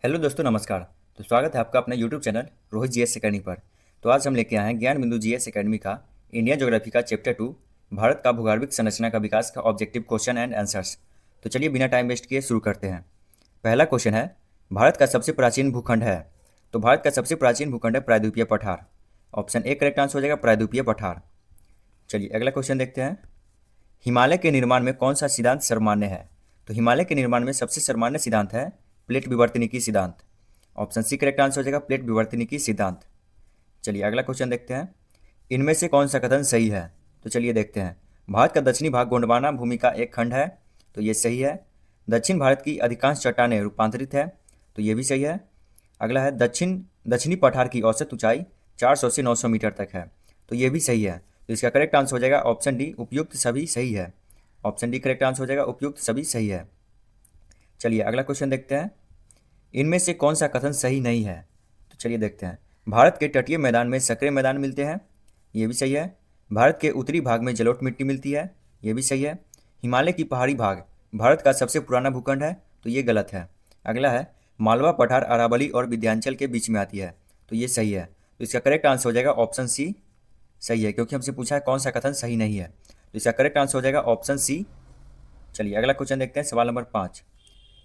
Hello दोस्तों, नमस्कार। तो स्वागत है आपका अपने YouTube channel Rohit GS academy पर। तो आज हम लेके आए हैं ज्ञान बिंदु जीएस एकेडमी का इंडियन ज्योग्राफी का चैप्टर 2 भारत का भूगर्भिक संरचना का विकास का ऑब्जेक्टिव क्वेश्चन एंड आंसर्स। तो चलिए बिना टाइम वेस्ट किए शुरू करते हैं। पहला क्वेश्चन है, भारत का सबसे प्राचीन भूखंड है। तो भारत का सबसे प्राचीन भूखंड है प्रायद्वीपीय पठार। ऑप्शन ए करेक्ट आंसर हो जाएगा, प्रायद्वीपीय पठार। चलिए अगला क्वेश्चन देखते हैं। हिमालय के निर्माण में कौन सा सिद्धांत सर्वमान्य है। तो हिमालय के निर्माण में सबसे सर्वमान्य सिद्धांत है प्लेट विवर्तनिकी सिद्धांत। ऑप्शन सी करेक्ट आंसर हो जाएगा, प्लेट विवर्तनिकी सिद्धांत। चलिए अगला क्वेश्चन देखते हैं। इनमें से कौन सा कथन सही है। तो चलिए देखते हैं। भारत का दक्षिणी भाग गोंडवाना भूमि का एक खंड है। तो ये सही है। दक्षिण भारत की अधिकांश चट्टानें रूपांतरित है। तो ये भी सही है। अगला है दक्षिणी पठार की औसत ऊंचाई 400 से 900 मीटर तक है। तो ये भी सही है। तो इसका करेक्ट आंसर हो जाएगा ऑप्शन डी, उपयुक्त सभी सही है। ऑप्शन डी करेक्ट आंसर हो जाएगा, उपयुक्त सभी सही है। चलिए अगला क्वेश्चन देखते हैं। इनमें से कौन सा कथन सही नहीं है। तो चलिए देखते हैं। भारत के तटीय मैदान में सक्रिय मैदान मिलते हैं। ये भी सही है। भारत के उत्तरी भाग में जलोढ़ मिट्टी मिलती है। ये भी सही है। हिमालय की पहाड़ी भाग भारत का सबसे पुराना भूखंड है। तो ये गलत है। अगला है मालवा पठार अरावली और विंध्याचल के बीच में आती है। तो ये सही है। तो इसका करेक्ट आंसर हो जाएगा ऑप्शन सी सही है, क्योंकि हमसे पूछा है कौन सा कथन सही नहीं है। तो इसका करेक्ट आंसर हो जाएगा ऑप्शन सी। चलिए अगला क्वेश्चन देखते हैं, सवाल नंबर 5।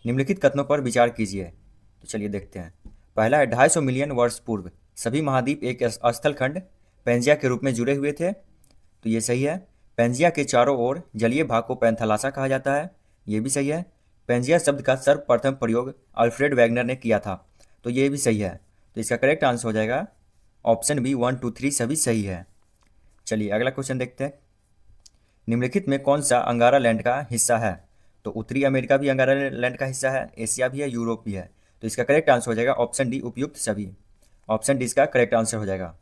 निम्नलिखित कथनों पर विचार कीजिए। तो चलिए देखते हैं। पहला है 250 मिलियन वर्ष पूर्व सभी महाद्वीप एक स्थल खंड पेंजिया के रूप में जुड़े हुए थे। तो ये सही है। पेंजिया के चारों ओर जलीय भाग को पैंथालासा कहा जाता है। ये भी सही है। पेंजिया शब्द का सर्वप्रथम प्रयोग अल्फ्रेड वैगनर ने किया था। तो ये भी सही है। तो इसका करेक्ट आंसर हो जाएगा ऑप्शन बी, 1, 2, 3 सभी सही है। चलिए अगला क्वेश्चन देखते हैं। निम्नलिखित में कौन सा अंगारा लैंड का हिस्सा है। तो उत्तरी अमेरिका भी अंगारा लैंड का हिस्सा है, एशिया भी है, यूरोप भी है। तो इसका करेक्ट आंसर हो जाएगा ऑप्शन डी, उपयुक्त सभी। ऑप्शन डी इसका करेक्ट आंसर हो जाएगा।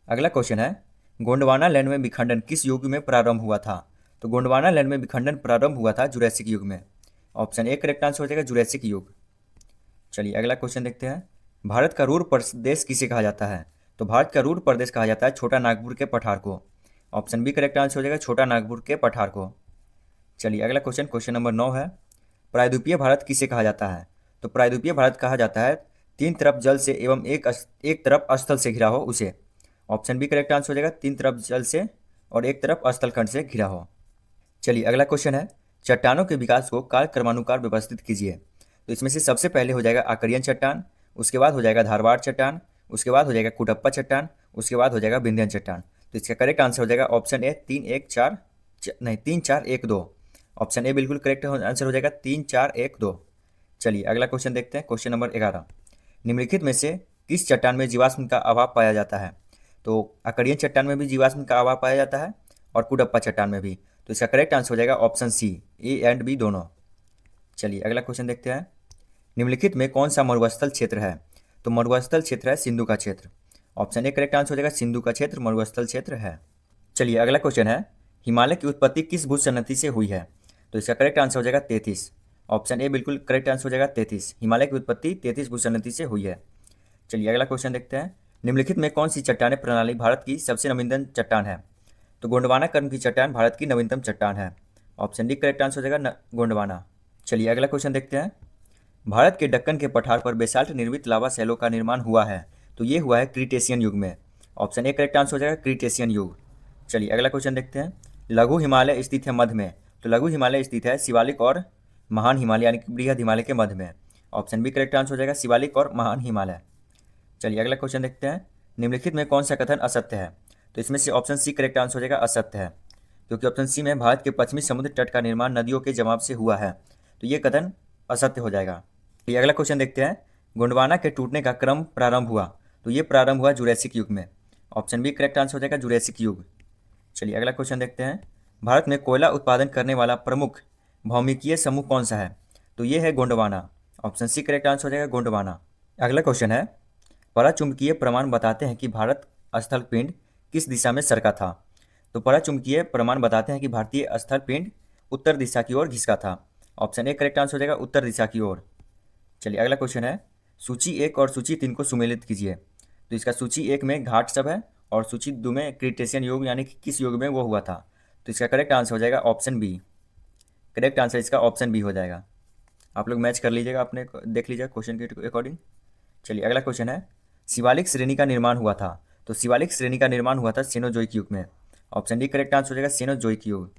अगला क्वेश्चन है, गोंडवाना लैंड में विखंडन किस युग में प्रारंभ हुआ था। तो गोंडवाना लैंड में विखंडन प्रारंभ हुआ था जुरैसिक युग में। ऑप्शन ए करेक्ट आंसर हो जाएगा, जुरैसिक युग। चलिए अगला क्वेश्चन देखते हैं। भारत का रूर प्रदेश किसे कहा जाता है। तो भारत का रूर प्रदेश कहा जाता है छोटा नागपुर के पठार को। ऑप्शन बी करेक्ट आंसर हो जाएगा, छोटा नागपुर के पठार को। चलिए अगला क्वेश्चन, क्वेश्चन नंबर 9 है। प्रायद्वीपीय भारत किसे कहा जाता है। तो प्रायद्वीपीय भारत कहा जाता है तीन तरफ जल से एवं एक तरफ स्थल से घिरा हो उसे। ऑप्शन बी करेक्ट आंसर हो जाएगा, तीन तरफ जल से और एक तरफ स्थल खंड से घिरा हो। चलिए अगला क्वेश्चन है, चट्टानों के विकास को काल क्रमानुसार व्यवस्थित कीजिए। तो इसमें से सबसे पहले हो जाएगा आकरियन चट्टान, उसके बाद हो जाएगा धारवाड़ चट्टान, उसके बाद हो जाएगा कुटप्पा चट्टान, उसके बाद हो जाएगा विंध्यन चट्टान। तो इसका करेक्ट आंसर हो जाएगा ऑप्शन ए, 3 1 4 नहीं 3 4 1 2। ऑप्शन ए बिल्कुल करेक्ट आंसर हो जाएगा, 3 4 1 2। चलिए अगला क्वेश्चन देखते हैं, क्वेश्चन नंबर 11। निम्नलिखित में से किस चट्टान में जीवाश्म का अभाव पाया जाता है। तो अकड़ियन चट्टान में भी जीवाश्म का अभाव पाया जाता है और कुडप्पा चट्टान में भी। तो इसका करेक्ट आंसर हो जाएगा option C, A and B दोनों। चलिए अगला क्वेश्चन देखते हैं। निम्नलिखित में कौन सा मरुस्थल क्षेत्र है। तो मरुस्थल क्षेत्र है सिंधु का क्षेत्र। ऑप्शन ए करेक्ट आंसर हो जाएगा, सिंधु का क्षेत्र मरुस्थल क्षेत्र है। चलिए अगला क्वेश्चन है, हिमालय की उत्पत्ति किस भूसन्नति से हुई है। तो इसका करेक्ट आंसर हो जाएगा 33। ऑप्शन ए बिल्कुल करेक्ट आंसर हो जाएगा 33। हिमालय की उत्पत्ति 33 भूसन्नति से हुई है। चलिए अगला क्वेश्चन देखते हैं। निम्नलिखित में कौन सी चट्टान प्रणाली भारत की सबसे नवीनतम चट्टान है। तो गोंडवाना कर्म की चट्टान भारत की नवीनतम चट्टान है। ऑप्शन डी करेक्ट आंसर हो जाएगा गोंडवाना। चलिए अगला क्वेश्चन देखते हैं। भारत के दक्कन के पठार पर बेसाल्ट निर्मित लावा शैलों का निर्माण हुआ है। तो ये हुआ है क्रीटेशियन युग में। ऑप्शन ए करेक्ट आंसर हो जाएगा, क्रीटेशियन युग। चलिए अगला क्वेश्चन देखते हैं। लघु हिमालय स्थित है मध्य में। तो लघु हिमालय स्थित है शिवालिक और महान हिमालय यानी कि बृहद हिमालय के मध्य में। ऑप्शन बी करेक्ट आंसर हो जाएगा, शिवालिक और महान हिमालय। चलिए अगला क्वेश्चन देखते हैं। निम्नलिखित में कौन सा कथन असत्य है। तो इसमें से ऑप्शन सी करेक्ट आंसर हो जाएगा, असत्य है, क्योंकि ऑप्शन सी में भारत के पश्चिमी समुद्र तट का निर्माण नदियों के जमाव से हुआ है। तो ये कथन असत्य हो जाएगा। ये अगला क्वेश्चन देखते हैं। गोंडवाना के टूटने का क्रम प्रारंभ हुआ। तो ये प्रारंभ हुआ जुरैसिक युग में। ऑप्शन बी करेक्ट आंसर हो जाएगा, जुरैसिक युग। चलिए अगला क्वेश्चन देखते हैं। भारत में कोयला उत्पादन करने वाला प्रमुख भौमिकीय समूह कौन सा है। तो ये है Gondwana. Option C correct answer हो जाएगा, गोंडवाना। अगला क्वेश्चन है, पराचुंबकीय प्रमाण बताते हैं कि भारत स्थल पिंड किस दिशा में सरका था। तो पराचुंबकीय प्रमाण बताते हैं कि भारतीय स्थल पिंड उत्तर दिशा की ओर घिसका था। ऑप्शन ए करेक्ट आंसर हो जाएगा, उत्तर दिशा की ओर। चलिए अगला क्वेश्चन है, सूची 1 और सूची 3 को सुमेलित कीजिए। तो इसका सूची 1 में घाट सब है और सूची 2 में क्रीटेशियन युग यानी कि किस युग में वो हुआ था। तो इसका करेक्ट आंसर हो जाएगा ऑप्शन बी। करेक्ट आंसर इसका ऑप्शन बी हो जाएगा। आप लोग मैच कर लीजिएगा, अपने देख लीजिएगा क्वेश्चन के अकॉर्डिंग। चलिए अगला क्वेश्चन है, शिवालिक श्रेणी का निर्माण हुआ था। तो शिवालिक श्रेणी का निर्माण हुआ था सेनोजोइक युग में। ऑप्शन डी करेक्ट आंसर हो जाएगा, सेनोजोइक युग।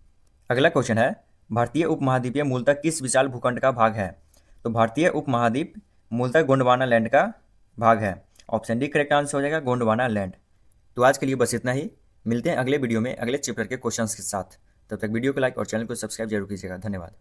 अगला क्वेश्चन है, भारतीय उपमहाद्वीपीय मूलतः किस विशाल भूखंड का भाग है। तो भारतीय उपमहाद्वीप मूलतः गोंडवाना लैंड का भाग है। ऑप्शन डी करेक्ट आंसर हो जाएगा, गोंडवाना लैंड। तो आज के लिए बस इतना ही। मिलते हैं अगले वीडियो में अगले चैप्टर के क्वेश्चंस के साथ। तब तक वीडियो को लाइक और चैनल को सब्सक्राइब जरूर कीजिएगा। धन्यवाद।